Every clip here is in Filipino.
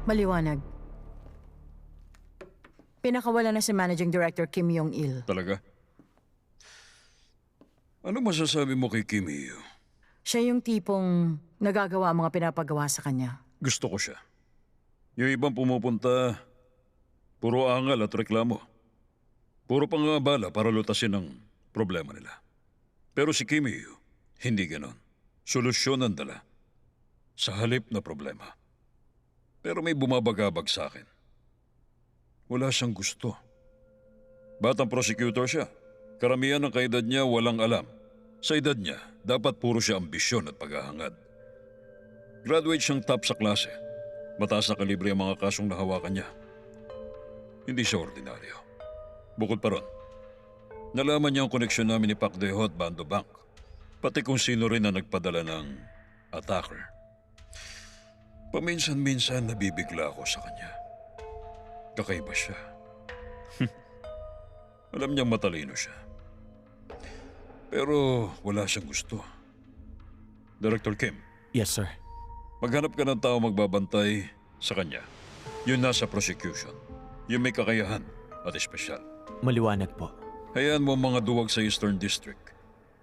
Maliwanag. Pinakawala na si Managing Director Kim Yong-il. Talaga? Ano masasabi mo kay Kim Hyo? Siya yung tipong nagagawa ang mga pinapagawa sa kanya. Gusto ko siya. Yung ibang pumupunta, puro angal at reklamo. Puro pangabala para lutasin ang problema nila. Pero si Kim Hyo, hindi ganon. Solusyon ang dala. Sa halip na problema. Pero may bumabagabag sa akin. Wala siyang gusto. Batang prosecutor siya. Karamihan ng kaedad niya walang alam. Sa edad niya, dapat puro siya ambisyon at paghahangad. Graduate siyang top sa klase. Mataas na kalibre ang mga kasong nahawakan niya. Hindi siya ordinaryo. Bukod pa ron, nalaman niya ang koneksyon namin ni Pak Deho at Bando Bank. Pati kung sino rin ang nagpadala ng attacker. Paminsan-minsan nabibigla ako sa kanya. Kakaiba siya. Alam niyang matalino siya. Pero wala siyang gusto. Director Kim. Yes, sir. Maghanap ka ng tao magbabantay sa kanya. Yun nasa prosecution. Yung may kakayahan at espesyal. Maliwanag po. Hayaan mo ang mga duwag sa Eastern District.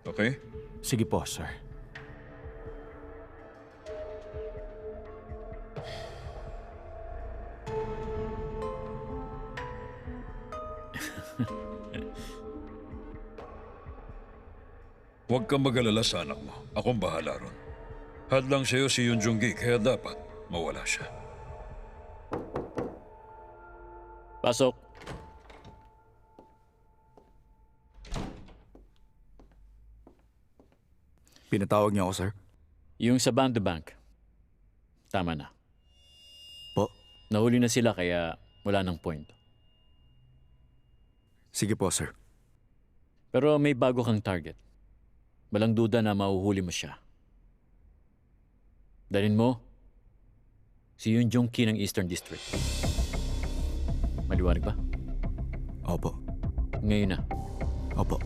Okay? Sige po, sir. Huwag kang mag-alala sa anak mo. Akong bahala ron. Hadlang sa'yo si Yoon Jung-gi, kaya dapat mawala siya. Pasok. Pinatawag niyo ako, sir? Yung sa Bando Bank. Tama na. Po? Nahuli na sila kaya wala nang point. Sige po, sir. Pero may bago kang target. Walang duda na mahuhuli mo siya. Dalhin mo, si Yoon Jung-ki ng Eastern District. Maliwanag ba? Opo. Ngayon na. Opo.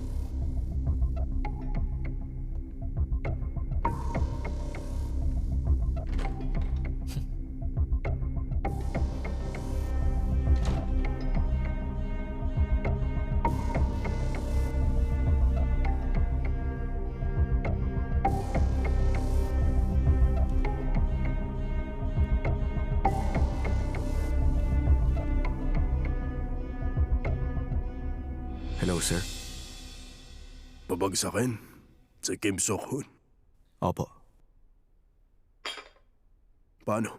Hello, sir. Pabagsakin si Kim Sok-hun. Opo. Paano?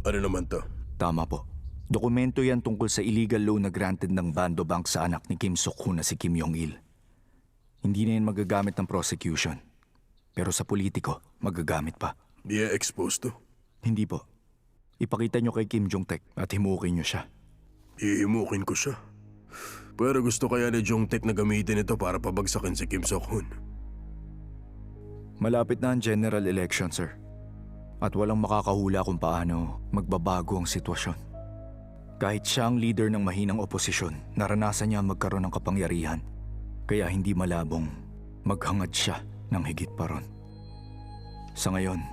Ano naman to? Tama po. Dokumento yan tungkol sa illegal loan na granted ng Bando Bank sa anak ni Kim Sok-hun na si Kim Yong-il. Hindi na yan magagamit ng prosecution. Pero sa politiko, magagamit pa. Di exposed to? Hindi po. Ipakita nyo kay Kim Jong-tek at himukin nyo siya. Ihimukin ko siya. Pero gusto kaya ni Jong-tek na gamitin ito para pabagsakin si Kim Sok-hun. Malapit na ang general election, sir. At walang makakahula kung paano magbabago ang sitwasyon. Kahit siya ang leader ng mahinang oposisyon, naranasan niya magkaroon ng kapangyarihan. Kaya hindi malabong maghangad siya ng higit pa ron. Sa ngayon,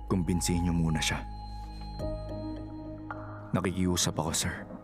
kumbinsihin niyo muna siya. Nakikiusap ako, sir.